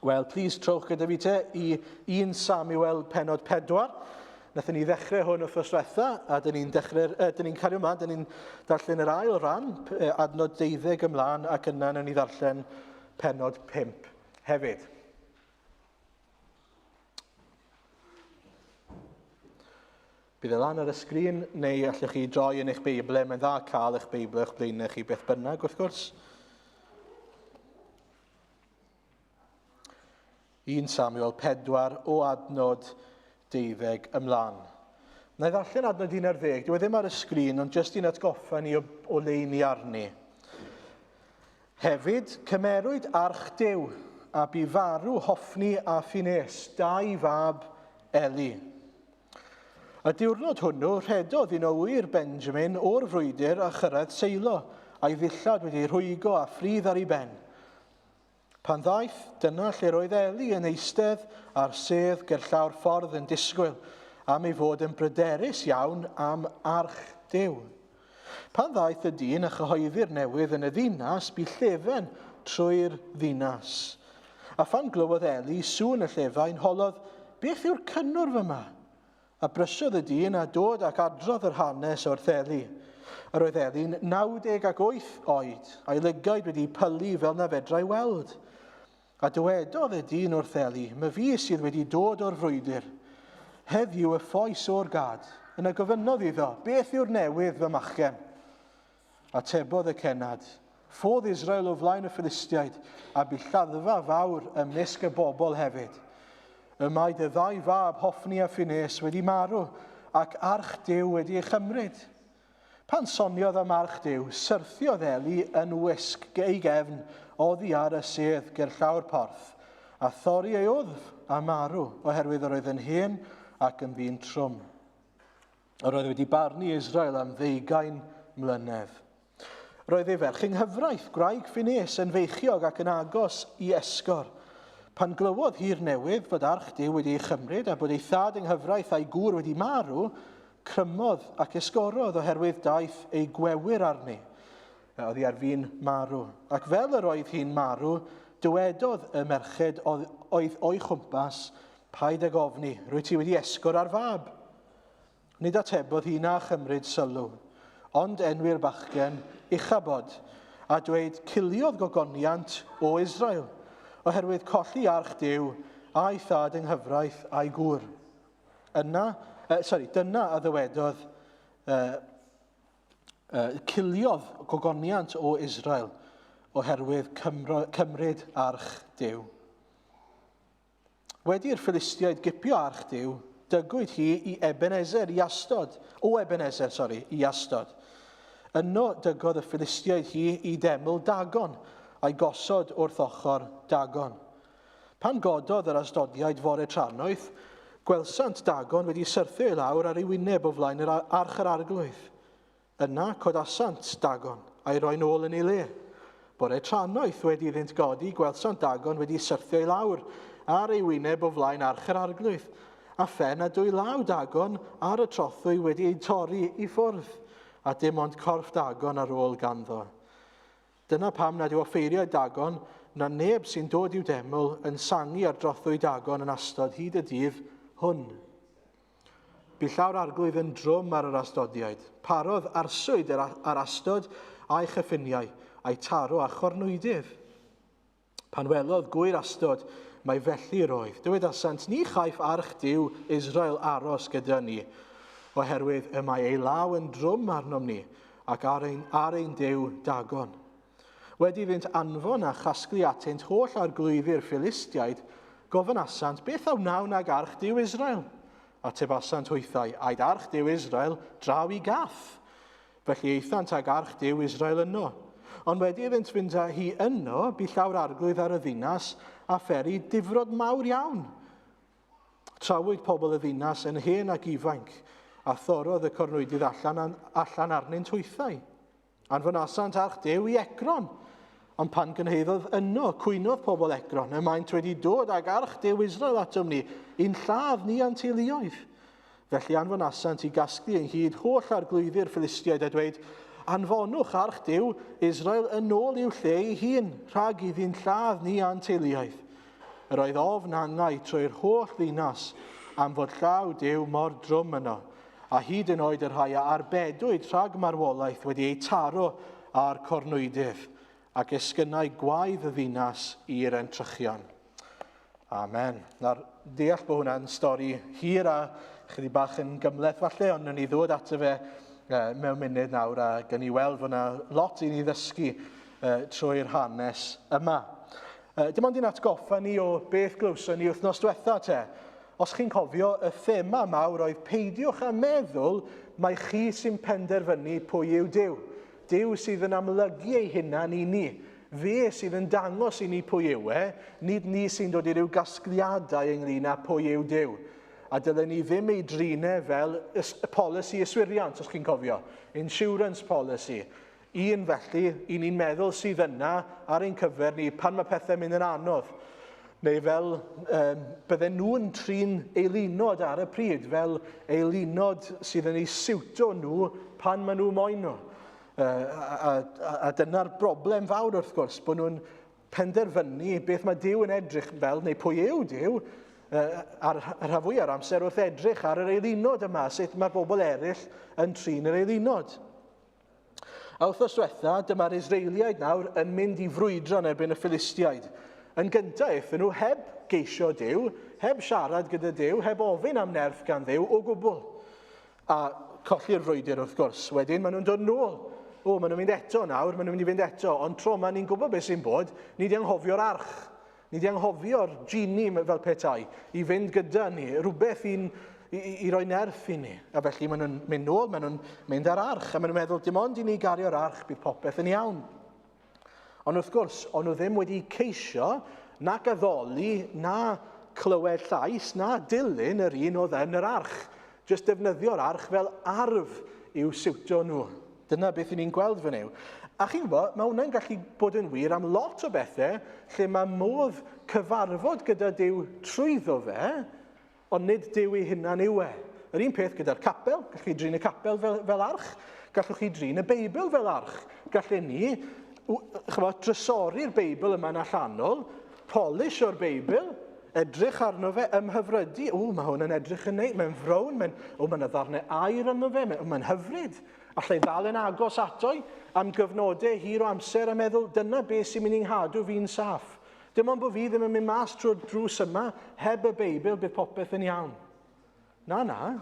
Wel, plis trowch gyda fi te i 1 Samuel penod 4. Nathon ni ddechrau hwn wrthos diwetha, a dyn ni'n cario ymlaen, dyn ni'n darllen yr ail ran, adnod 12 ymlaen, ac yna nawn ni ddarllen penod 5 hefyd. Bydd e lan ar y sgrin, neu allwch chi droi yn eich Beiblau. Mae'n dda cael eich Beiblau eich blaenau chi beth bynnag, wrth gwrs. 1 Samuel 4 o adnod 12 ymlaen. Na i ddarllen adnod 11. Dwi ddim ar y sgrin, ond jyst i'n atgoffa ni o leini arni. Hefyd, cymerwyd arch Duw, a bu farw Hofni a Phines, 2 fab Eli. Y diwrnod hwnnw, rhedodd un o wir Benjamin o'r frwydr a chyrraedd Seilo, a'i ddillad wedi rhwygo a ffridd ar ei ben. Pan ddaeth, dyna lle roedd Eli yn eistedd ar sedd gerllaw'r ffordd yn disgwyl, am ei fod yn bryderus iawn am arch Duw. Pan ddaeth y dyn a chyhoeddi'r newydd yn y ddinas, bu llefen trwy'r ddinas. A phan glywodd Eli sŵn y llefain, holodd, beth yw'r cynnwrf yma? A brysodd y dyn a dod ac adrodd yr hanes wrth Eli. Yr oedd Eli'n 98 oed, a'i lygaid wedi pylu fel na fedrai weld. A dywedodd y dyn wrth Eli, mae fi sydd wedi dod o'r frwydr. Heddiw y ffoes o'r gad. Yna gofynnodd iddo, beth yw'r newydd fy machgen? A tebodd y cenad. Ffodd Israel o flaen y Philistiaid, a bu lladdfa fawr ymysg y bobl hefyd. Y mae dy 2 fab Hofni a Phines wedi marw, ac arch Duw wedi ei chymryd. Pan soniodd am arch Duw, syrthiodd Eli yn wisg ei gefn oddi ar y sedd gerllaw'r porth, a thorri ei wddf a marw, oherwydd yr oedd yn hen ac yn ddyn trwm. Yr oedd wedi barnu Israel am 20 mlynedd. Roedd ei ferch yng nghyfraith, gwraig Phines, yn feichiog ac yn agos i esgor. Pan glywodd hi'r newydd fod arch Duw wedi ei chymryd a bod ei thad yng nghyfraith a'i gŵr wedi marw, crymodd ac esgorodd oherwydd daeth ei gwewyr arni. Oedd hi ar fi'n marw. Ac fel yr oedd hi'n marw, dywedodd y merched oedd o'i chwmpas, paid ag ofni, rwy ti wedi esgor ar fab. Nid atebodd hi na chymryd sylw, ond enwi'r bachgen Uchabod, a dweud ciliodd gogoniant o Israel, oherwydd colli arch Duw a'i thad yng nghyfraith a'i gŵr. Dyna a ddywedodd ciliodd gogoniant o Israel oherwydd cymryd arch Duw. Wedi'r Philistiaid gipio arch Duw, dygwyd hi i Ebenezer i Astod. Yno dygodd y Philistiaid hi i deml Dagon, a'i gosod wrth ochr Dagon. Pan gododd yr Asdodiaid fore tranoeth, gwelsant Dagon wedi syrthio i lawr ar ei wyneb o flaen arch yr arglwydd. Yna codasant Dagon, a'i roi nôl yn ei le. Bore tranoeth wedi iddynt godi, gwelsant Dagon wedi syrthio i lawr ar ei wyneb o flaen arch yr arglwydd. A phen a 2 law Dagon ar y trothwy wedi ei torri i ffwrdd, a dim ond corff Dagon ar ôl ganddo. Dyna pam nad yw offeiriau Dagon, na neb sy'n dod i'w deml yn sangu ar drothwy Dagon yn Astod hyd y dydd hwn. Bu llawr arglwydd yn drwm ar yr Asdodiaid. Parodd arswyd ar Astod a'i chyffiniau, a'i taro a chornwydydd. Pan welodd gwyr Astod, mae felly roedd. Dywedasant, ni chaiff arch Duw Israel aros gyda ni, oherwydd y mae ei law yn drwm arnom ni, ac ar ein Duw Dagon. Wedi iddynt anfon a chasglu atynt holl arglwyddi'r Philistiaid, gofyn asant, beth aw nawn ag arch Duw Israel? A tebasant hwythau, aid arch Duw Israel draw i Gath. Felly eithant ag arch Duw Israel yno. Ond wedi iddynt fynd â hi yno, bu llawr arglwydd ar y ddinas a pheri difrod mawr iawn. Trawyd pobl y ddinas yn hen ac ifanc, a thorodd y cornwydydd allan arnynt hwythau. Anfonasant arch Duw i Ecron, ond pan gynheiddodd yno, cwynodd pobl Ecron, y maent wedi dod ag arch Duw Israel atom ni, un lladd ni a'n teuluoedd. Felly anfonasant i gasglu ynghyd holl arglwyddi'r Philistiaid a dweud, anfonwch arch Duw Israel yn ôl i'w lle ei hun, rhag iddy'n lladd ni a'n teuluoedd. yr oedd ofn angau trwy'r holl ddinas am fod llaw Duw mor drwm yno, a hyd yn oed yr rhai a arbedwyd rhag marwolaeth wedi ei taro ar cornwydydd, ac esgynnau gwaedd y ddinas i'r entrychion. Amen. Nawr, deall bod hwnna'n stori hir a chydig bach yn gymleth falle, ond ni ddod ato fe mewn munud nawr a gan i weld fod yna lot i ni ddysgu trwy'r hanes yma. Dim ond i'n atgoffa ni o beth glywson ni wythnos diwetha te. Os chi'n cofio, y thema mawr oedd peidiwch â meddwl mai chi sy'n penderfynu pwy yw Duw. Duw sydd yn amlygu ei hunan i ni. Fe sydd yn dangos i ni pwy yw nid ni sy'n dod i ryw gasgliadau ynglyn â pwy yw Duw. A dylen ni ddim ei drinau fel polisi yswiriant, os chi'n cofio. Insurance policy. Un felly, un ni'n meddwl sydd yna ar ein cyfer ni pan mae pethau mynd yn anodd. Neu fel bydden nhw'n trin eilunod ar y pryd, fel eilunod sydd yn ei siwto nhw pan maen nhw moyn nhw. A dyna'r broblem fawr wrth gwrs, bod nhw'n penderfynu beth mae Duw yn edrych fel, neu pwy yw Duw, ar rhan fwy ar amser wrth edrych ar yr eilunod yma, sut mae bobl eraill yn trin yr eilunod. A wrthos diwetha, dyma'r Israeliaid nawr yn mynd i frwydro yn erbyn y Philistiaid. Yn gyntaf, eithon nhw heb geisio Duw, heb siarad gyda Duw, heb ofyn am nerth gan Dduw o gwbl. A colli'r frwydr wrth gwrs. Wedyn maen nhw'n dod nôl. Maen nhw'n mynd eto nawr, maen nhw'n mynd i fynd eto. Ond tro yma ni'n gwybod beth sy'n bod, ni di anghofio'r arch. Ni di anghofio'r geni fel petai i fynd gyda ni, rhywbeth i roi nerth i ni. A felly maen nhw'n mynd nôl, maen nhw'n mynd ar arch. A maen nhw'n meddwl, dim ond i ni gario'r arch, bydd popeth yn iawn. Ond wrth gwrs, ond nhw ddim wedi ceisio nac addoli, na clywed llais, na dilyn yr un oedd yn yr arch. Jyst defnyddio'r arch fel arf i'w siwto nhw. Dyna beth ni'n gweld fan yw. A chi'n gwybod, mae hwnna'n gallu bod yn wir am lot o bethau lle mae modd cyfarfod gyda Duw trwyddo fe, ond nid Duw ei hunan yw e. Yr un peth gyda'r capel, gallwch chi drin y capel fel arch, gallwch chi drin y Beibl fel arch. Gallwn ni drysori'r Beibl yma'n allanol, polish o'r Beibl, edrych arno fe, ymhyfrydu. Mae hwn yn edrych yn neud, mae'n frown, mae'n ddarnau air arno fe, mae'n hyfryd. Allai ddal yn agos atoi am gyfnodau hir o amser a meddwl, dyna beth sy'n mynd i'n hadw fi'n saff. Dim ond bod fi ddim yn mynd mas trwy'r drws yma, heb y Beibl, bydd popeth yn iawn. Na.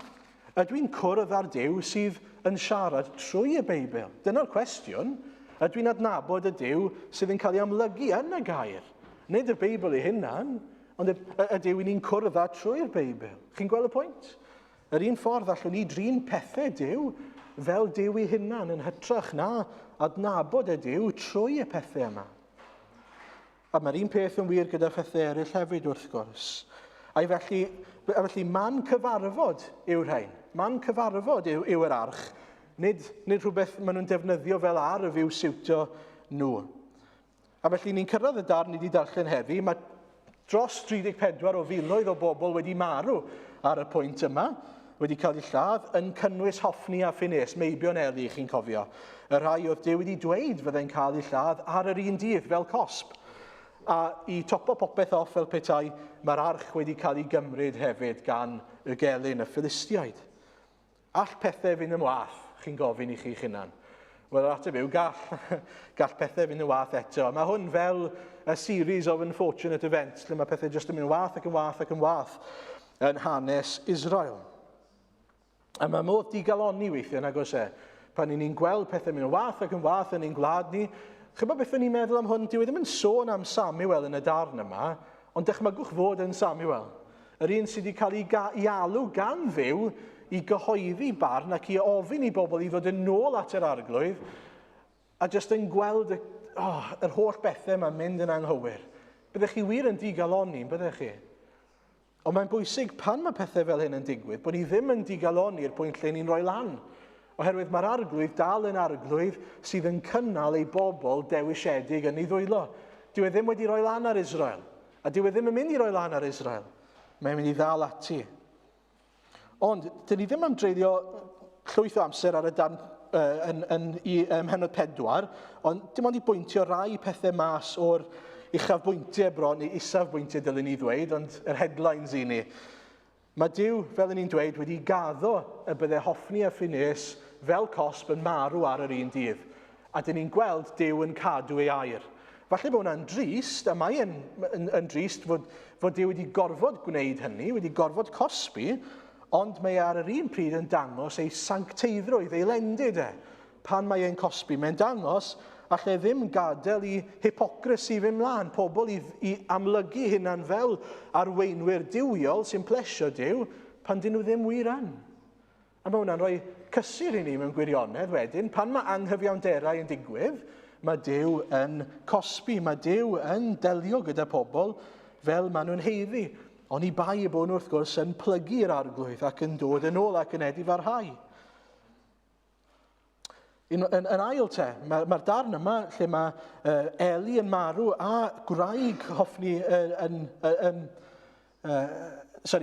Ydw i'n cwrdd ar Duw sydd yn siarad trwy y Beibl? Dyna'r cwestiwn. Ydw i'n adnabod y Duw sydd yn cael ei amlygu yn y gair. Nid y Beibl ei hunan, ond y Duw ni'n cwrdd â trwy'r Beibl. Chi'n gweld y pwynt? Yr un ffordd allwn ni drin pethau Duw fel Duw ei hunan yn hytrach na adnabod y Duw trwy y pethau yma. A mae'r un peth yn wir gyda phethau eraill hefyd wrth gwrs. A felly man cyfarfod yw'r rhain. Man cyfarfod yw yr arch. Nid rhywbeth maen nhw'n defnyddio fel arf i'w siwto nhw. A felly ni'n cyrraedd y darn ni wedi darllen heddi, mae dros 34 o filoedd o bobl wedi marw ar y pwynt yma, wedi cael eu lladd, yn cynnwys Hoffni a Phineas, Meibion Eli, chi'n cofio. Y rhai oedd Duw wedi dweud fyddai'n cael eu lladd ar yr un dydd fel cosb. A i topo popeth off fel petai, mae'r arch wedi cael ei gymryd hefyd gan y gelyn y Philistiaid. All pethau fynd yn wath, chi'n gofyn i chi'ch hunan. Wel, yr ateb yw, gall pethau fynd yn wath eto. Mae hwn fel a series of unfortunate events, lle mae pethau jyst yn mynd wath ac yn wath ac yn wath yn hanes Israel. A mae modd digaloni weithio nag oes pan ni'n gweld pethau mynd yn wath ac yn wath yn ein gwlad ni. Chyba beth o'n i'n meddwl am hwn, dyw e ddim yn sôn am Samuel yn y darn yma, ond dychmygwch fod yn Samuel. Yr un sydd wedi cael ei alw gan Dduw i gyhoeddi barn ac i ofyn i bobl i ddod yn ôl at yr arglwydd a jyst yn gweld yr holl bethau yma'n mynd yn anghywir. Byddech chi wir yn digaloni, byddech chi? Ond mae'n bwysig pan mae pethau fel hyn yn digwydd, bod ni ddim yn digaloni'r pwynt lle ni'n rhoi lan. Oherwydd mae'r arglwydd dal yn arglwydd sydd yn cynnal ei bobl dewisiedig yn ei ddwylo. Dyw e ddim wedi rhoi lan ar Israel. A dyw e ddim yn mynd i roi lan ar Israel. Mae'n mynd i ddal ati. Ond, dyn ni ddim am dreulio llwyth o amser ar y darn yn Mhenod 4, ond dim ond i bwyntio rai pethau mas o'r uchafbwyntiau bron, neu isafbwyntiau dylen ni ddweud, ond yr headlines i ni. Mae Duw, fel ni'n dweud, wedi gaddo y bydde Hoffni a Phineas fel cosb yn marw ar yr un dydd. A dyn ni'n gweld Duw yn cadw ei air. Falle bod hwnna'n drist, a mae yn drist fod Duw wedi gorfod gwneud hynny, wedi gorfod cosbi, ond mae ar yr un pryd yn dangos ei sancteiddrwydd, ei lendid pan mae e'n cosbi. Mae'n dangos allai ddim gadael i hypocrisy fy mlaen, pobl i amlygu hynna'n fel arweinwyr diwiol sy'n plesio Duw pan dyn nhw ddim wir yn. A mae hwnna'n rhoi cysur i ni mewn gwirionedd wedyn, pan mae anghyfiawnderau yn digwydd, mae Duw yn cosbi, mae Duw yn delio gyda pobl fel maen nhw'n heiddi. Ond i bai y bod nhw wrth gwrs yn plygu'r arglwydd ac yn dod yn ôl ac yn edifarhau. Yn ail mae'r darn yma lle mae Eli yn marw a gwraig Hoffni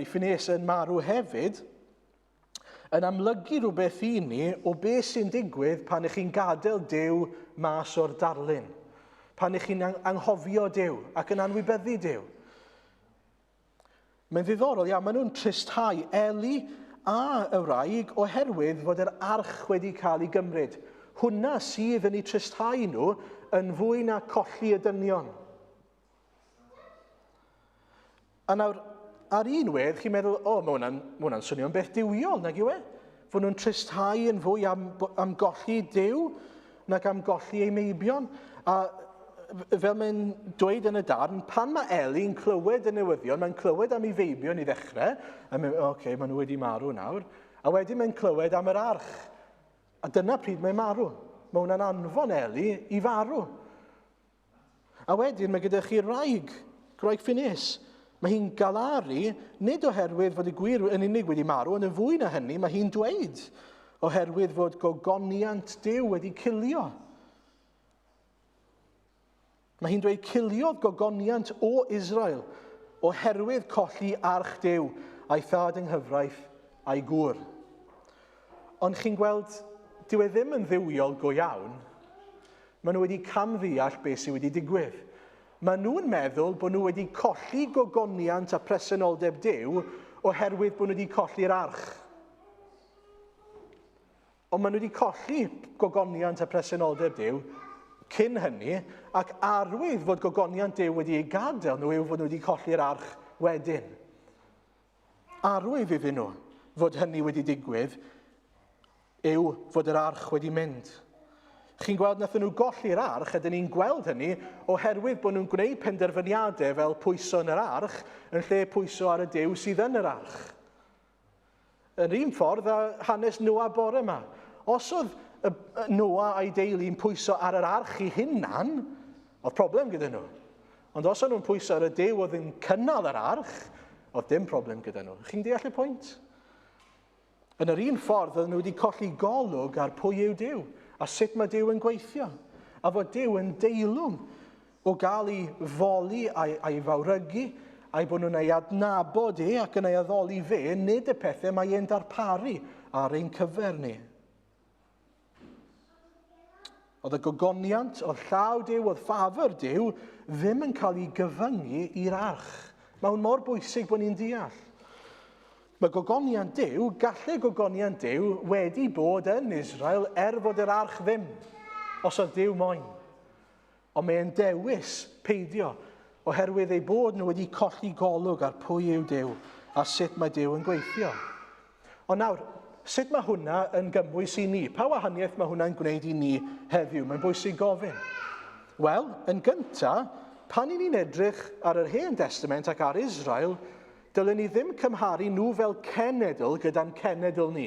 Phineas yn marw hefyd, yn amlygu rhywbeth i ni o beth sy'n digwydd pan ych chi'n gadael Duw mas o'r darlun. Pan ych chi'n anghofio Duw ac yn anwybyddu Duw. Mae'n ddiddorol iawn, maen nhw'n tristau Eli a y wraig oherwydd fod yr arch wedi cael ei gymryd. Hwna sydd yn eu tristau nhw yn fwy na colli y dynion. A nawr, ar un wedd, chi'n meddwl, mae hwnna'n swnio'n beth diwiol, nag yw e? Fod nhw'n tristau yn fwy am golli Duw nag am golli ei meibion. A fel mae'n dweud yn y darn, pan mae Eli'n clywed y newyddion, mae'n clywed am ei feibion i ddechrau, a mae'n maen nhw wedi marw nawr, a wedyn mae'n clywed am yr arch. A dyna pryd mae'n marw. Mae hwnna'n anfon Eli i farw. A wedyn mae gyda chi wraig Phineas. Mae hi'n galaru, nid oherwydd fod y gwir yn unig wedi marw, ond yn fwy na hynny, mae hi'n dweud oherwydd fod gogoniant Duw wedi cilio. Mae hi'n dweud ciliodd gogoniant o Israel oherwydd colli arch Duw a'i thad yng nghyfraith a'i gŵr. Ond chi'n gweld, dyw e ddim yn ddiwiol go iawn. Maen nhw wedi camddeall beth sydd wedi digwydd. Maen nhw'n meddwl bod nhw wedi colli gogoniant a presenoldeb Duw oherwydd bod nhw wedi colli'r arch. Ond maen nhw wedi colli gogoniant a presenoldeb Duw cyn hynny, ac arwydd fod gogoniant Duw wedi ei gadael nhw yw fod nhw wedi colli'r arch wedyn. Arwydd iddyn nhw fod hynny wedi digwydd yw fod yr arch wedi mynd. Chi'n gweld nath nhw golli'r arch, a dyn ni'n gweld hynny oherwydd bod nhw'n gwneud penderfyniadau fel pwyso yn yr arch yn lle pwyso ar y Duw sydd yn yr arch. Yn un ffordd a hanes Noa bore yma. Os oedd Noa a'i deulu'n pwyso ar yr arch i hunan, oedd problem gyda nhw. Ond os oedd nhw'n pwyso ar y Duw oedd yn cynnal yr arch, oedd dim problem gyda nhw. Chi'n deall y pwynt? Yn yr un ffordd, oedd nhw wedi colli golwg ar pwy yw Duw, a sut mae Duw yn gweithio. A fod Duw yn deilwng o gael ei foli a'i fawrygu, a'i bod nhw'n ei adnabod ac yn ei addoli fe, nid y pethau mae e'n darparu ar ein cyfer ni. Oedd y gogoniant, oedd llaw Duw, oedd ffafr Duw, ddim yn cael ei gyfyngu i'r arch. Mae hwn mor bwysig bod ni'n deall. Mae gogoniant Duw, gallai gogoniant Duw wedi bod yn Israel fod yr arch ddim, os oedd Duw moyn. Ond mae'n dewis peidio, oherwydd ei bod nhw wedi colli golwg ar pwy yw Duw, a sut mae Duw yn gweithio. Ond nawr, sut mae hwnna yn gymwys i ni? Pa wahaniaeth mae hwnna'n gwneud i ni heddiw? Mae'n bwysig gofyn. Wel, yn gyntaf, pan i ni'n edrych ar yr Hen Testament ac ar Israel, dylen ni ddim cymharu nhw fel cenedl gyda'n cenedl ni.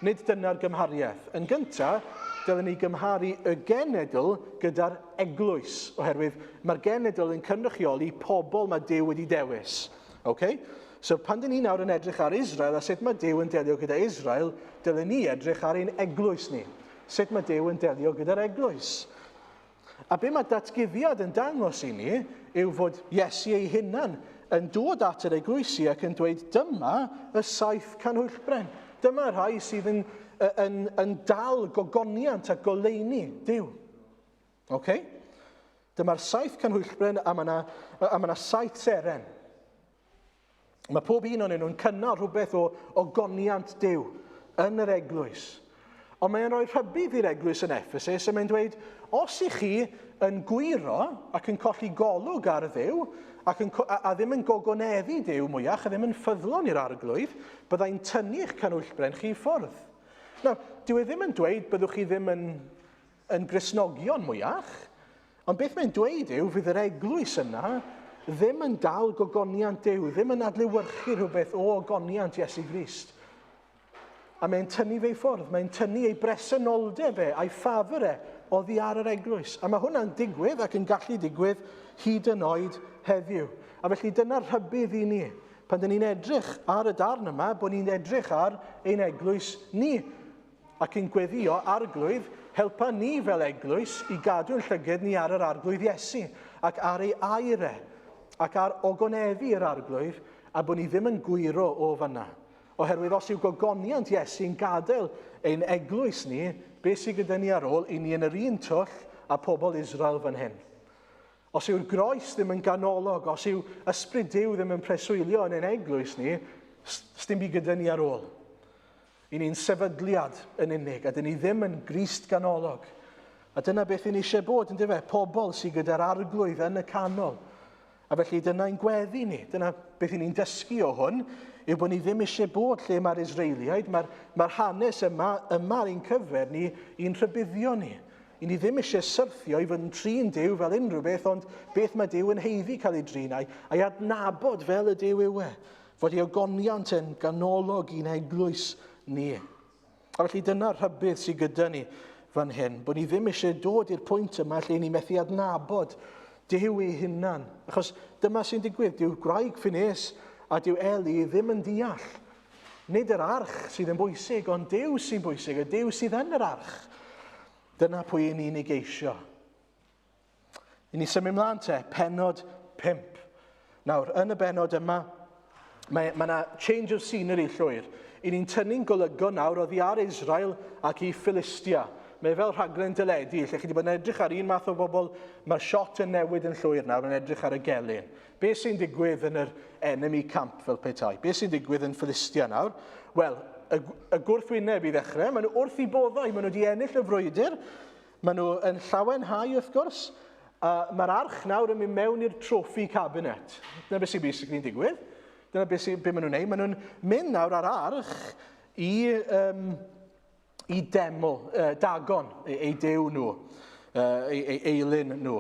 Nid dyna'r gymhariaeth. Yn gyntaf, dylen ni gymharu y genedl gyda'r eglwys, oherwydd mae'r genedl yn cynrychioli pobl mae Duw wedi dewis. Okay? So pan dyn ni nawr yn edrych ar Israel a sut mae Duw yn delio gyda Israel, dylen ni edrych ar ein eglwys ni. Sut mae Duw yn delio gyda'r eglwys. A be mae datguddiad yn dangos i ni yw fod Iesu ei hunan yn dod at yr eglwysi ac yn dweud, dyma y 7 canhwyllbren. Dyma rhai sydd yn dal gogoniant a goleuni Duw. Okay? Dyma'r 7 canhwylchbryn a mae 7 seren. Mae pob un o'n nhw'n cynnal rhywbeth o goniant Duw yn yr eglwys. Ond mae'n rhoi rhybudd i'r eglwys yn Ephesus a mae'n dweud, os ych chi yn gwiro ac yn colli golwg ar Dduw a ddim yn gogoneddu Duw mwyach a ddim yn ffyddlon i'r arglwydd, byddai'n tynnu'ch canhwylchbryn chi ffwrdd. Nawr, dyw e ddim yn dweud byddwch chi ddim yn Gristnogion mwyach, ond beth mae'n dweud yw fydd yr eglwys yna ddim yn dal gogoniant Duw, ddim yn adlewyrchu rhywbeth o ogoniant Iesu Grist. A mae'n tynnu fe i ffwrdd, mae'n tynnu ei bresenoldeb a'i ffafr oddi ar yr eglwys. A mae hwnna'n digwydd ac yn gallu digwydd hyd yn oed heddiw. A felly dyna'r rhybudd i ni. Pan dyn ni'n edrych ar y darn yma, bod ni'n edrych ar ein eglwys ni. Ac yn gweddio arglwydd, helpa ni fel eglwys i gadw'n llygad ni ar yr arglwydd Iesu ac ar ei air ac ar ogoneddu yr arglwydd a bod ni ddim yn gwiro o fanna. Oherwydd os yw gogoniant Iesu'n gadael ein eglwys ni, beth sydd gyda ni ar ôl i ni yn yr un twll a pobl Israel fan hyn. Os yw'r groes ddim yn ganolog, os yw ysbryd Duw ddim yn preswylio yn ein eglwys ni, sdim byd gyda ni ar ôl. I ni'n sefydliad yn unig, a dyn ni ddim yn Grist ganolog. A dyna beth i ni eisiau bod, yn dyfe, pobl sydd gyda'r arglwydd yn y canol. A felly dyna'n gweddi ni, dyna beth i ni'n dysgu o hwn, yw bod ni ddim eisiau bod lle mae'r Israeliaid, mae'r hanes yma'r un cyfer ni i'n rhybuddio ni. I ni ddim eisiau syrthio i fod yn trin Duw fel unrhyw beth, ond beth mae Duw yn heiddi cael ei drin a'i adnabod fel y Duw yw fod ei ogoniant yn ganolog i'n eglwys ni. A felly dyna'r rhybudd sydd gyda ni fan hyn, bod ni ddim eisiau dod i'r pwynt yma lle ni methu adnabod Duw ei hunan. Achos dyma sy'n digwydd, dyw gwraig Phineas a dyw Eli ddim yn deall. Nid yr arch sydd yn bwysig, ond Duw sy'n bwysig, y Duw sydd yn yr arch. Dyna pwy ni'n ei geisio. I ni symud mlaen te, penod 5. Nawr, yn y benod yma, mae yna change of scenery llwyr. I ni'n tynnu'n golygon nawr oddi ar Israel ac i Philistia. Mae fel rhaglen dyledu, lle chi wedi bod yn edrych ar un math o bobl, mae'r shot yn newid yn llwyr nawr, yn edrych ar y gelyn. Be sy'n digwydd yn yr enemy camp fel petai? Be sy'n digwydd yn Philistia nawr? Wel, y gwrthwyneb i ddechrau, maen nhw wrth i boddau, maen nhw wedi ennill y frwydr, maen nhw yn llawenhau wrth gwrs, a mae'r arch nawr yn mynd mewn i'r trophy cabinet. Dyna beth sy'n basically'n digwydd. Dyna beth maen nhw'n neud. Maen nhw'n mynd nawr ar arch i demo, Dagon, ei dew nhw, ei eilyn nhw.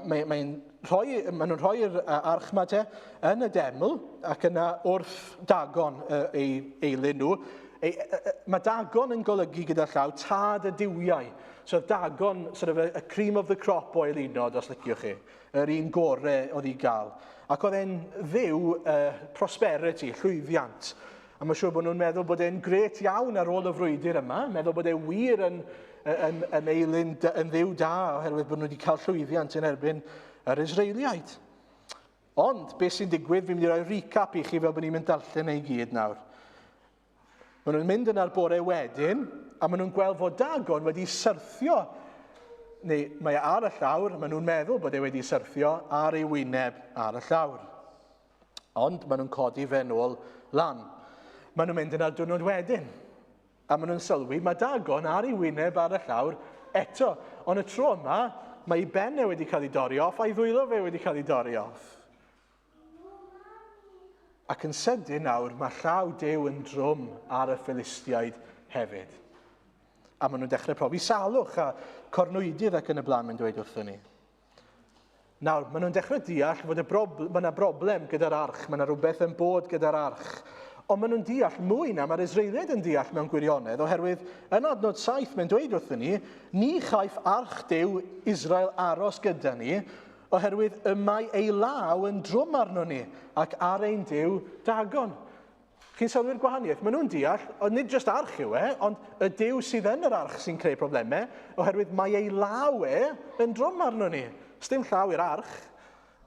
Maen nhw'n rhoi'r arch yma te yn y deml ac yna wrth Dagon ei eilyn nhw. Mae Dagon yn golygu gyda llaw tad y diwiau. So Dagon, sort of a cream of the crop o eilunod, os liciwch chi. Yr un gorau oedd i gael. Ac oedd e'n ddew prosperity, llwyddiant. A mae'n siŵr bod nhw'n meddwl bod e'n gret iawn ar ôl y frwydr yma, meddwl bod e wir yn eilyn yn ddew da, oherwydd bod nhw wedi cael llwyddiant yn erbyn yr Israeliaid. Ond, beth sy'n digwydd, fi'n mynd i roi recap i chi fel bod ni'n mynd darllen ei gyd nawr. Maen nhw'n mynd yn ar bore wedyn, a maen nhw'n gweld fod Dagon wedi syrthio, neu mae ar y llawr, maen nhw'n meddwl bod e wedi syrthio ar ei wyneb ar y llawr. Ond maen nhw'n codi fe nôl lan. Maen nhw'n mynd yn ar diwrnod wedyn. A maen nhw'n sylwi, mae Dagon ar ei wyneb ar y llawr eto. Ond y tro yma, mae ei benne wedi cael ei dorri off, a'i ddwylo fe wedi cael ei dorri off. Ac yn sydyn nawr, mae llaw Duw yn drwm ar y Philistiaid hefyd. A maen nhw'n dechrau profi salwch a cornwydydd ac yn y blaen mae'n dweud wrthyn ni. Nawr, maen nhw'n dechrau deall fod mae yna broblem gyda'r arch, mae yna rhywbeth yn bod gyda'r arch. Ond maen nhw'n deall mwy na mae'r Israeliaid yn deall mewn gwirionedd, oherwydd yn adnod 7 mae'n dweud wrthyn ni chaiff arch Duw Israel aros gyda ni, oherwydd y mae ei law yn drwm arno ni, ac ar ein Duw Dagon. Chi'n sylwi'r gwahaniaeth? Maen nhw'n deall, ond nid jyst arch yw ond y Duw sydd yn yr arch sy'n creu problemau, oherwydd mae ei law yn drwm arno ni. Sdim llaw i'r arch,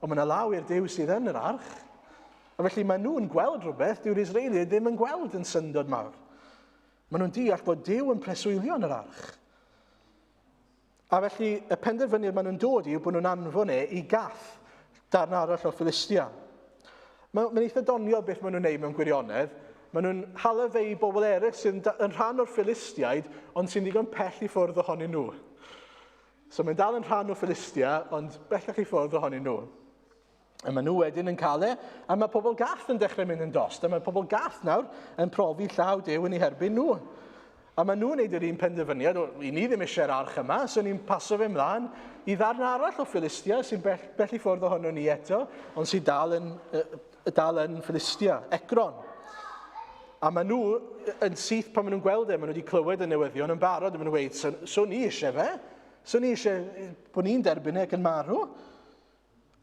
ond mae yna law i'r Duw sydd yn yr arch. A felly maen nhw'n gweld rhywbeth, dyw'r Israeliaid ddim yn gweld yn syndod mawr. Maen nhw'n deall bod Duw yn preswylio yn yr arch. A felly, y penderfyniad maen nhw'n dod i yw bod nhw'n anfon i gath darn arall o Philistia. Mae'n eitha doniol beth maen nhw'n neud mewn gwirionedd. Maen nhw'n hala fe i bobl eraill sy'n yn rhan o'r Philistiaid, ond sy'n ddigon pell i ffwrdd ohonyn nhw. So mae'n dal yn rhan o Philistia, ond bellach i ffwrdd ohonyn nhw. A maen nhw wedyn yn cael a mae pobl gath yn dechrau mynd yn dost. A mae pobl gath nawr yn profi llaw Duw yn ei herbyn nhw. A maen nhw'n neud yr un penderfyniad, i ni ddim eisiau'r arch yma, so ni'n paso fe mlaen i ddarn arall o Philistia sy'n bell i ffwrdd ohono ni eto, ond sy'n dal yn Philistia, Ekron. A maen nhw yn syth pan maen nhw'n gweld maen nhw wedi clywed y newyddion yn barod, a maen nhw'n gweud, so ni eisiau fe? So ni eisiau bod ni'n derbyn ac yn marw?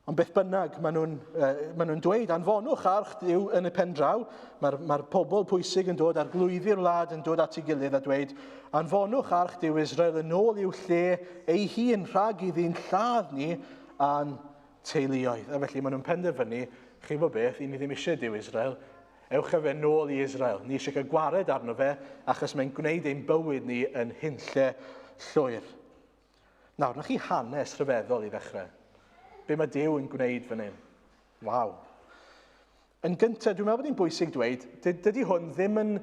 Ond beth bynnag, maen nhw'n dweud, anfonwch arch Duw yn y pen draw. Mae'r pobl pwysig yn dod ar glwyddi'r wlad yn dod at ei gilydd a dweud, anfonwch arch Duw Israel yn ôl i'w lle ei hun rhag iddi'n lladd ni a'n teuluoedd. A felly maen nhw'n penderfynu, chi bo beth, i ni ddim eisiau Duw Israel, ewch fe nôl i Israel. Ni eisiau cael gwared arno fe, achos mae'n gwneud ein bywyd ni yn hunlle llwyr. Nawr, na chi hanes rhyfeddol i ddechrau. Be mae Duw yn gwneud fan hyn. Waw. Yn gyntaf, dwi'n meddwl bod hi'n bwysig dweud, dydy hwn ddim yn,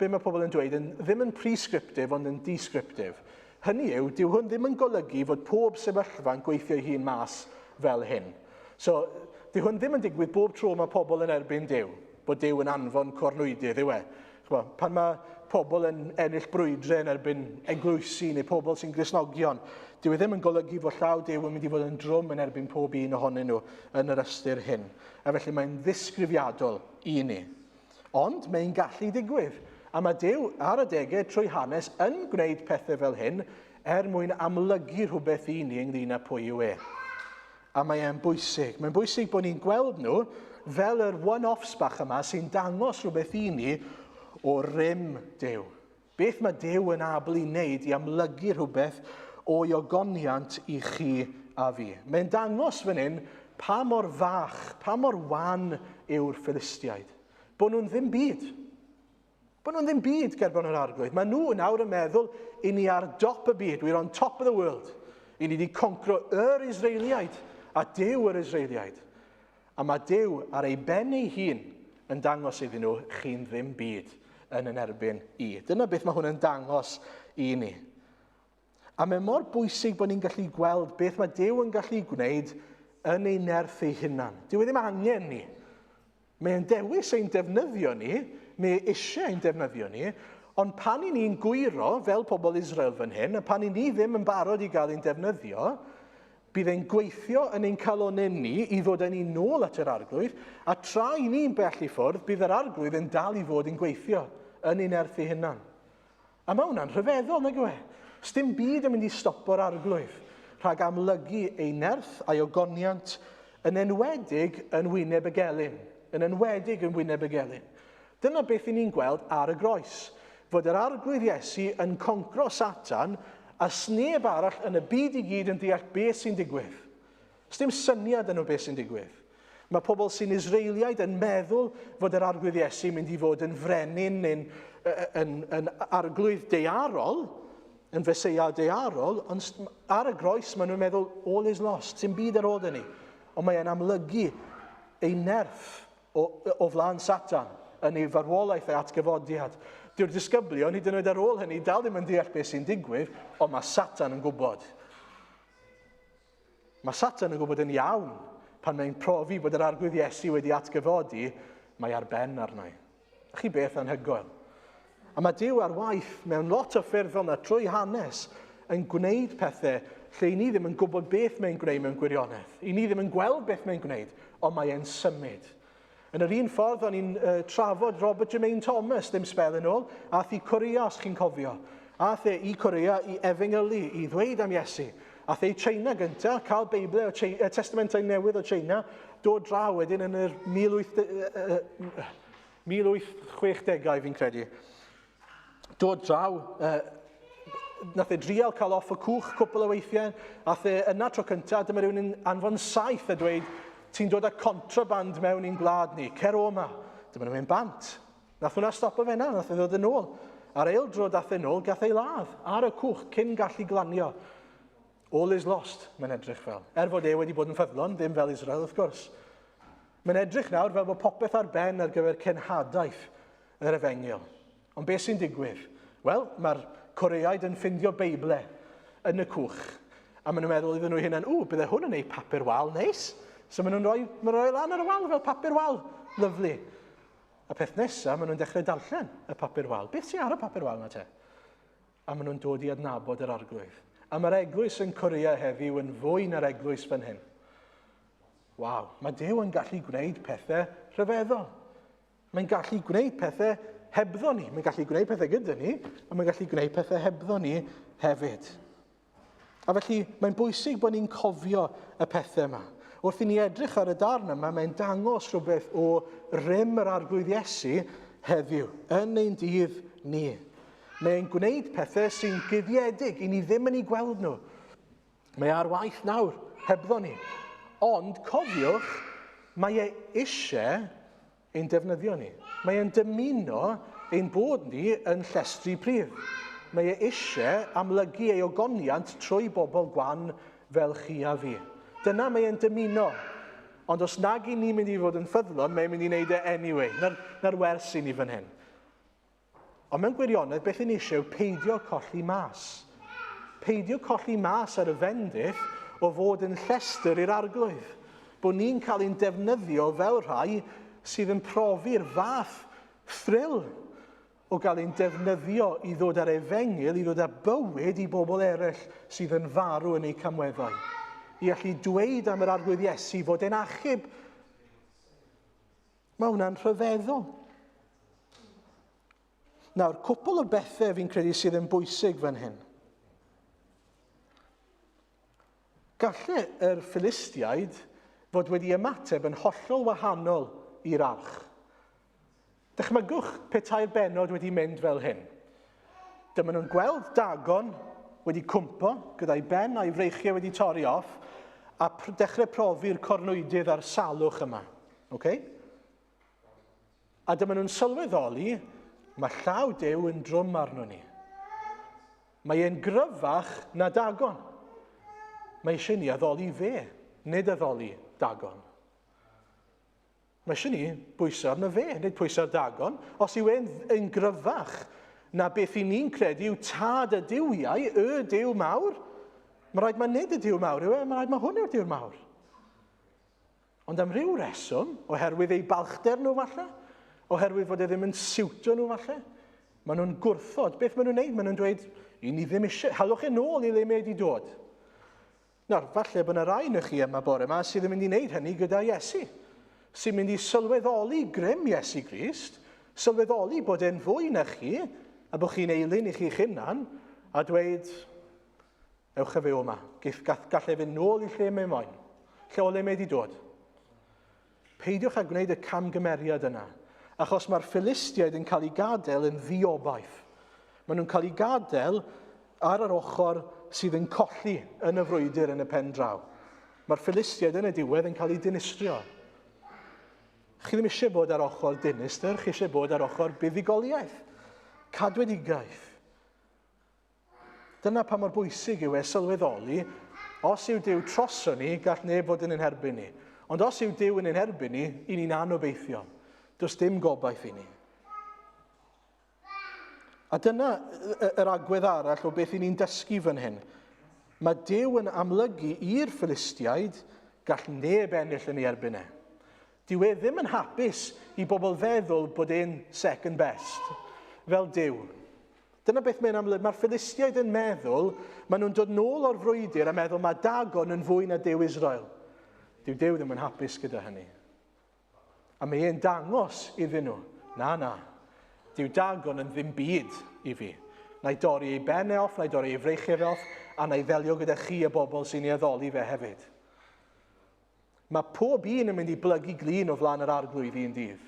be mae pobl yn dweud, ddim yn prescriptif, ond yn descriptif. Hynny yw, dyw hwn ddim yn golygu fod pob sefyllfa yn gweithio ei hun mas fel hyn. So, dyw hwn ddim yn digwydd bob tro mae pobl yn erbyn Duw, bod Duw yn anfon cornwydydd yw e. Pan mae pobl yn ennill brwydrau yn erbyn eglwysi neu pobl sy'n Gristnogion, dyw e ddim yn golygu fod llaw Duw yn mynd i fod yn drwm yn erbyn pob un ohonyn nhw yn yr ystyr hyn. A felly mae'n ddisgrifiadol i ni. Ond mae'n gallu digwydd. A mae Duw ar y degau trwy hanes yn gwneud pethau fel hyn mwyn amlygu rhywbeth i ni ynglyn â pwy yw e. A mae'n bwysig. Mae'n bwysig bod ni'n gweld nhw fel yr one-offs bach yma sy'n dangos rhywbeth i ni o rym Duw. Beth mae Duw yn abl i wneud i amlygu rhywbeth o'i ogoniant i chi a fi. Mae'n dangos fan hyn pa mor fach, pa mor wan yw'r Philistiaid. Bod nhw'n ddim byd. Bod nhw'n ddim byd gerbon yr arglwydd. Mae nhw nawr yn meddwl i ni ar dop y byd. We're on top of the world. I ni wedi concro yr Israeliaid a Duw yr Israeliaid. A mae Duw ar ei ben ei hun yn dangos iddyn nhw chi'n ddim byd yn erbyn i. Dyna beth mae hwn yn dangos i ni. A mae mor bwysig bod ni'n gallu gweld beth mae Duw yn gallu gwneud yn ei nerth ei hunan. Dyw e ddim angen ni. Mae'n dewis ein defnyddio ni, mae eisiau ein defnyddio ni, ond pan i ni'n gwyro fel pobl Israel fan hyn, a pan i ni ddim yn barod i gael ein defnyddio, bydd e'n gweithio yn ein calonau ni i ddod yn ein nôl at yr arglwydd, a tra i ni'n bell i ffwrdd, bydd yr arglwydd yn dal i fod yn gweithio yn ei nerth ei hunan. A mae hwnna'n rhyfeddol, nag yw e? Sdim byd yn mynd i stopo'r arglwydd rhag amlygu ei nerth a'i ogoniant yn enwedig yn wyneb y gelyn. Yn enwedig yn wyneb y gelyn. Dyna beth i ni'n gweld ar y groes. Fod yr arglwydd Iesu yn concro Satan a sneb arall yn y byd i gyd yn deall beth sy'n digwydd. Sdim syniad yn o beth sy'n digwydd. Mae pobl sy'n Israeliaid yn meddwl fod yr arglwydd Iesu mynd i fod yn frenin yn arglwydd deiarol, yn feseia deiarol, ond ar y groes maen nhw'n meddwl all is lost, sy'n byd ar ôl ni. Ond mae'n amlygu ei nerth o flaen Satan yn ei farwolaeth a'i atgyfodiad. Dyw'r disgyblion, hyd yn oed ar ôl hynny, dal ddim yn deall beth sy'n digwydd, ond mae Satan yn gwybod. Mae Satan yn gwybod yn iawn pan mae'n profi bod yr arglwydd Iesu wedi atgyfodi, mae ar ben arno. Chi beth anhygoel. A mae Duw ar waith mewn lot o ffyrdd fel yna trwy hanes yn gwneud pethau lle i ni ddim yn gwybod beth mae'n gwneud mewn gwirionedd. I ni ddim yn gweld beth mae'n gwneud, ond mae'n symud. Yn yr un ffordd, o'n i'n trafod Robert Jermaine Thomas ddim spel yn ôl, ath i Corea, os chi'n cofio. Ath i Corea i efengylu, i ddweud am Iesu. Ath ei China gyntaf, cael Beiblau, Testamentau Newydd o China, dod draw wedyn yn yr 1860au fi'n credu. Dod draw, nath e drial cael off y cwch cwpl o weithiau, ath e yna tro cyntaf, dyma rhywun yn anfon saith a dweud, ti'n dod â contraband mewn i'n gwlad ni, cer o yma. Dyma rhywun bant. Nath hwnna stopo fe yna, nath e ddod yn ôl. A'r eil dro dath yn ôl, gath ei ladd ar y cwch cyn gallu glanio. All is lost, mae'n edrych fel. Fod wedi bod yn ffyddlon, ddim fel Israel, wrth gwrs. Mae'n edrych nawr fel bod popeth ar ben ar gyfer cenhadaeth yr Efengyl. Ond beth sy'n digwydd? Wel, mae'r Coreaid yn ffindio Beible yn y cwch. A maen nhw'n meddwl iddyn nhw hynny, bydde hwn yn ei papur wal neis. So maen nhw'n rhoi lan ar y wal fel papur wal. Lyflu. A peth nesaf, maen nhw'n dechrau darllen y papur wal. Beth sy'n ar y papur wal na te? A maen nhw'n dod i adnabod yr arglwydd. A mae'r eglwys yn Corea heddiw yn fwy na'r eglwys fan hyn. Waw, mae Duw yn gallu gwneud pethau rhyfeddol. Mae'n gallu gwneud pethau hebddo ni. Mae'n gallu gwneud pethau gyda ni, a mae'n gallu gwneud pethau hebddo ni hefyd. A felly, mae'n bwysig bod ni'n cofio y pethau yma. Wrth i ni edrych ar y darn yma, mae'n dangos rhywbeth o rym yr arglwydd Iesu heddiw, yn ein dydd ni. Mae'n gwneud pethau sy'n guddiedig i ni ddim yn ei gweld nhw. Mae ar waith nawr, hebddo ni. Ond cofiwch, mae eisiau ein defnyddio ni. Mae e'n dymuno ein bod ni yn llestri prif. Mae eisiau amlygu ei ogoniant trwy bobl gwan fel chi a fi. Dyna mae e'n dymuno. Ond os nag i ni'n mynd i fod yn ffyddlon, mae'n mynd i wneud e anyway. Na'r wers i ni fan hyn. Ond mewn gwirionedd, beth yn eisiau peidio colli mas. Peidio colli mas ar y fendith o fod yn llestr i'r arglwydd. Bod ni'n cael ein defnyddio fel rhai sydd yn profi'r fath thrill o gael ein defnyddio i ddod ar Efengyl, i ddod â bywyd i bobl eraill sydd yn farw yn eu camweddau. I allu dweud am yr arglwydd Iesu fod e'n achub. Mae hwnna'n rhyfeddol. Nawr, cwpl o bethau fi'n credu sydd yn bwysig fan hyn. Gallai yr Philistiaid fod wedi ymateb yn hollol wahanol i'r arch. Dychmygwch petai'r bennod wedi mynd fel hyn. Dyma nhw'n gweld Dagon wedi cwmpo, gyda'i ben a'i freichiau wedi torri off, a dechrau profi'r cornwydydd a'r salwch yma. Okay? A dyma nhw'n sylweddoli, mae llaw Duw yn drwm arno ni. Mae e'n gryfach na Dagon. Mae eisiau ni addoli fe, nid addoli Dagon. Mae eisiau ni bwyso arno fe, nid pwyso ar Dagon. Os yw e'n gryfach na beth i ni'n credu yw tad y diwiau, y Duw mawr, mae rhaid mae nid y Duw mawr yw e, mae rhaid mae hwn yw'r Duw mawr. Ond am ryw reswm, oherwydd ei balchder nhw falle, oherwydd fod e ddim yn siwtio nhw falle, maen nhw'n gwrthod. Beth maen nhw'n neud? Maen nhw'n dweud, i ni ddim eisiau, halwch e nôl i le mae wedi dod. Nawr, falle bod yna rai yn chi yma bore yma sydd yn mynd i wneud hynny gyda Iesu. Sy'n mynd i sylweddoli grym Iesu Grist, sylweddoli bod e'n fwy na chi, a bod chi'n eilyn i chi'ch hunan, a dweud, ewch y fe o yma, gallai fe nôl i lle mae moyn, lle o le mae wedi dod. Peidiwch â gwneud y camgymeriad yna, achos mae'r Philistiaid yn cael ei gadael yn ddiobaith. Maen nhw'n cael ei gadael ar yr ochr sydd yn colli yn y frwydr yn y pen draw. Mae'r Philistiaid yn y diwedd yn cael ei dinistrio. Chi ddim eisiau bod ar ochr dinistyr, chi eisiau bod ar ochr buddigoliaeth, cadwedigaeth. Dyna pa mor bwysig yw e sylweddoli, os yw Duw troso ni, gall neb fod yn herbyn ni. Ond os yw Duw yn herbyn ni, i ni'n anobeithio. Does dim gobaith i ni. A dyna yr agwedd arall o beth i ni'n dysgu fan hyn. Mae Duw yn amlygu i'r Philistiaid gall neb ennill yn ei erbyn e. Dyw e ddim yn hapus i bobl feddwl bod e'n second best, fel Duw. Dyna beth mae'n amlygu. Mae'r Philistiaid yn meddwl, maen nhw'n dod nôl o'r frwydr a meddwl mae Dagon yn fwy na Duw Israel. Dyw Duw ddim yn hapus gyda hynny. A mae e'n dangos iddyn nhw, na. Dyw Dagon yn ddim byd i fi. Na i dorri ei bennau off, na i dorri ei freichiau off, a na i ddelio gyda chi y bobl sy'n ei addoli fe hefyd. Mae pob un yn mynd i blygu glin o flaen yr arglwydd i'n dydd.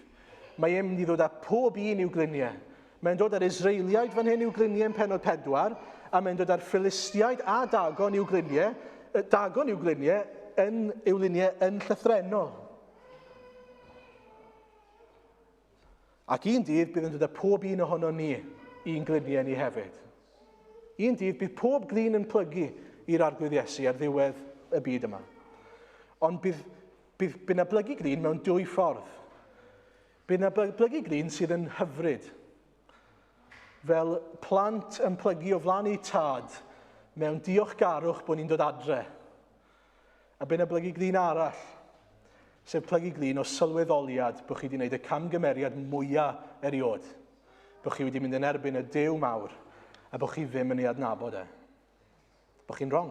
Mae e'n mynd i ddod â pob un i'w gliniau. Mae'n dod ar Israeliaid fan hyn i'w gliniau yn pennod 4, a mae'n dod ar Philistiaid a Dagon i'w gliniau, i'w luniau yn llythrenol. Ac un dydd bydd yn dod â pob un ohono ni i'n gliniau ni hefyd. Un dydd, bydd pob glin yn plygu i'r arglwydd Iesu ar ddiwedd y byd yma. Ond bydd yna blygu glin mewn dwy ffordd. Bydd yna blygu glin sydd yn hyfryd. Fel plant yn plygu o flaen eu tad mewn diolchgarwch bod ni'n dod adre. A bydd yna blygu glin arall, sef plygu glin o sylweddoliad bod chi wedi gwneud y camgymeriad mwyaf eriod. Bod chi wedi mynd yn erbyn y Duw mawr a bod chi ddim yn ei adnabod e. Bod chi'n wrong.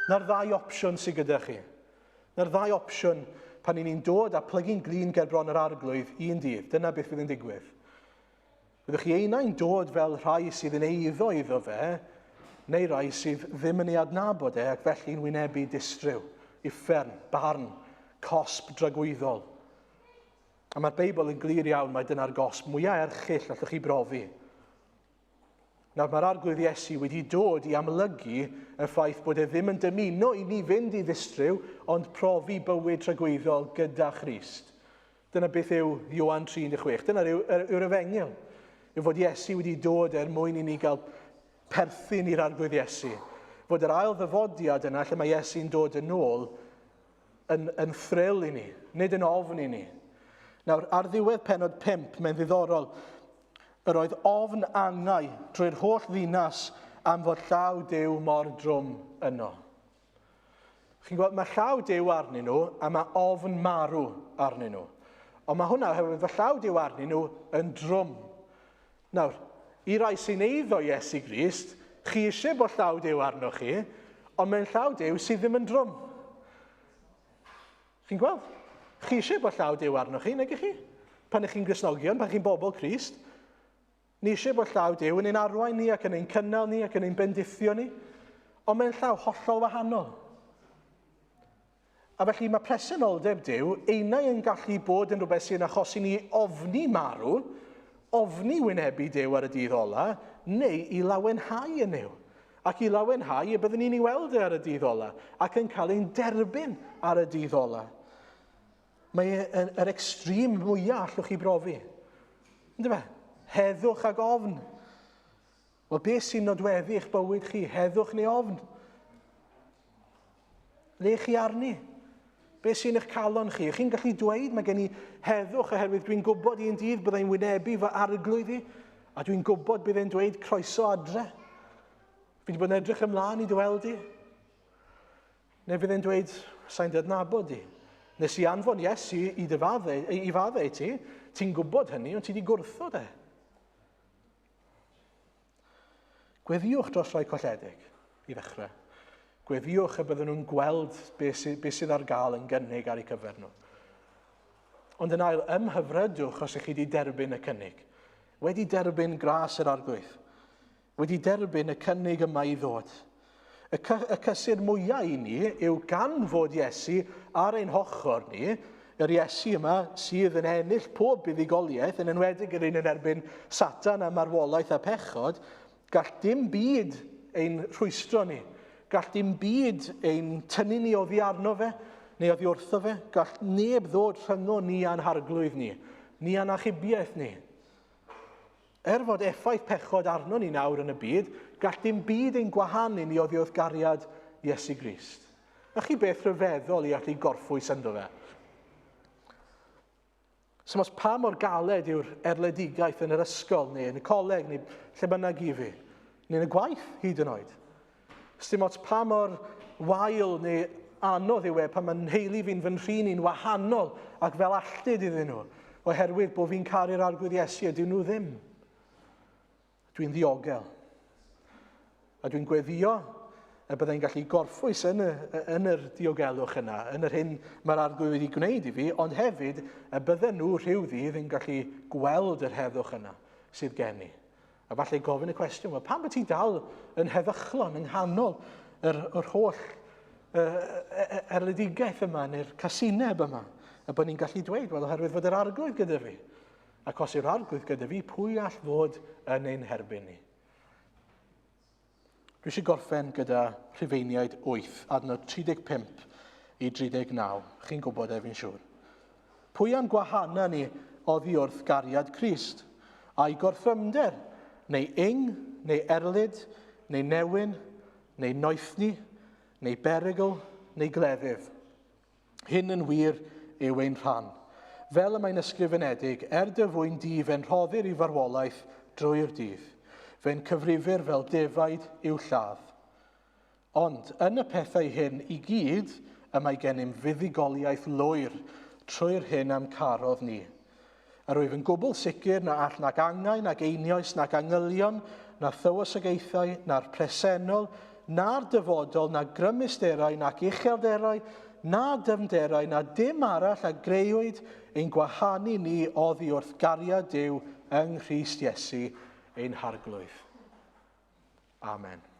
Na'r ddau opsiwn sydd gyda chi. Na'r ddau opsiwn pan ni'n dod a plygu'n glin ger bron yr arglwydd un dydd. Dyna beth fydd yn digwydd. Byddwch chi einau'n dod fel rhai sydd yn eiddo iddo fe, neu rai sydd ddim yn ei adnabod e ac felly'n wynebu distryw, uffern, barn, cosb dragwyddol. A mae'r Beibl yn glir iawn mai dyna'r gosb mwyaf erchyll allwch chi brofi. Nawr mae'r arglwydd Iesu wedi dod i amlygu y ffaith bod e ddim yn dymuno i ni fynd i ddistryw, ond profi bywyd tragwyddol gyda Christ. Dyna beth yw Ioan 3:16. Dyna yw'r efengyl. Yw fod Iesu wedi dod mwyn i ni gael perthyn i'r arglwydd Iesu. Fod yr ail ddyfodiad yna lle mae Iesu'n dod yn ôl yn thrill i ni, nid yn ofn i ni. Nawr, ar ddiwedd pennod 5, mae'n ddiddorol, yr oedd ofn angau drwy'r holl ddinas am fod llaw Duw mor drwm yno. Chi'n gweld, mae llaw Duw arnyn nhw a mae ofn marw arnyn nhw. Ond mae hwnna hefyd, mae llaw Duw arnyn nhw yn drwm. Nawr, i rai sy'n eiddo Iesu Grist, chi eisiau bod llaw Duw arno chi, ond mae'n llaw Duw sydd ddim yn drwm. Chi'n gweld? Chi eisiau bod llaw Duw arno chi, neu chi? Pan ych chi'n Gristnogion, pan chi'n bobl Crist, ni eisiau bod llaw Duw yn ein arwain ni ac yn ein cynnal ni ac yn ein bendithio ni, ond mae'n llaw hollol wahanol. A felly mae presenoldeb Duw einau yn gallu bod yn rhywbeth sy'n achosi ni ofni marw, ofni wynebu Duw ar y dydd ola, neu i lawenhau yn yw. Ac i lawenhau, y byddwn ni'n ei weld ar y dydd ola, ac yn cael ein derbyn ar y dydd ola. Mae yr extrem mwyaf allwch chi brofi. Ynddo fe? Heddwch ag ofn. Wel, beth sy'n nodweddu eich bywyd chi? Heddwch neu ofn? Le chi arni? Beth sy'n eich calon chi? Chi'n gallu dweud mae gen i heddwch oherwydd dwi'n gwybod un dydd byddai'n wynebu fy arglwydd i, a dwi'n gwybod byddai'n dweud croeso adre. Fi wedi bod yn edrych ymlaen i dyweld i. Neu byddai'n dweud, sa'n dydnabod i. Nes i anfon Iesu i faddau ti, ti'n gwybod hynny, ond ti wedi gwrthod e. Gweddiwch dros rai colledig, i ddechrau. Gweddiwch y bydden nhw'n gweld beth sydd ar gael yn gynnig ar eu cyfer nhw. Ond yn ail, ymhyfrydwch os ych chi wedi derbyn y cynnig. Wedi derbyn gras yr arglwydd. Wedi derbyn y cynnig yma i ddod. Y cysur mwyaf i ni yw gan fod Iesu ar ein hochor ni, yr Iesu yma sydd yn ennill pob buddigoliaeth, yn enwedig yr un yn erbyn Satan a marwolaeth a pechod, gall dim byd ein rhwystro ni. Gall dim byd ein tynnu ni oddi arno fe, neu oddi wrtho fe. Gall neb ddod rhyngo ni a'n harglwydd ni, ni a'n achubiaeth ni. Fod effaith pechod arno ni nawr yn y byd, gall dim byd ein gwahanu ni oddi wrthgariad Iesu Grist. A chi beth rhyfeddol i allu gorffwys ynddo fe. So mas pa mor galed yw'r erledigaeth yn yr ysgol, neu yn y coleg, neu lle bynnag i fi, neu yn y gwaith hyd yn oed. Dim ots pa mor wael neu anodd yw e pan mae'n nheulu fi'n fy nhrin i'n wahanol ac fel alltid iddyn nhw, oherwydd bod fi'n caru'r arglwydd Iesu, a dyn nhw ddim. Dwi'n ddiogel. A dwi'n gweddio y byddai'n gallu gorffwys yn yr diogelwch yna, yn yr hyn mae'r arglwydd wedi gwneud i fi, ond hefyd y bydden nhw rhyw ddydd yn gallu gweld yr heddwch yna sydd gen i. A falle gofyn y cwestiwn, pam bod ti dal yn heddychlon yng nghanol yr holl erledigaeth yma, neu'r casineb yma, a bod ni'n gallu dweud, wel, oherwydd fod yr arglwydd gyda fi. Ac os yw'r arglwydd gyda fi, pwy all fod yn ein herbyn ni? Dwi eisiau gorffen gyda Rhufeiniaid 8, adnod 35 i 39. Chi'n gwybod fi'n siŵr. Pwy a'n gwahana ni oddi wrth gariad Crist? A'i gorthrymder neu ing, neu erlyd, neu newyn, neu noethni, neu berygl, neu gleddyf. Hyn yn wir yw ein rhan. Fel y mae'n ysgrifenedig, dy fwy'n di fe'n rhoddir i farwolaeth drwy'r dydd. Fe'n cyfrifur fel defaid i'w lladd. Ond yn y pethau hyn i gyd, y mae gennym fuddugoliaeth lwyr trwy'r hyn am carodd ni. A rwyf yn gwbl sicr na all nag angau, nag einioes, nag angylion, na thywysogaethau, na'r presennol, na'r dyfodol, na grymusterau, nac uchelderau, na dyfnderau, na dim arall a greuwyd ein gwahanu ni oddi wrth gariad Duw yng Nghrist Iesu ein harglwydd. Amen.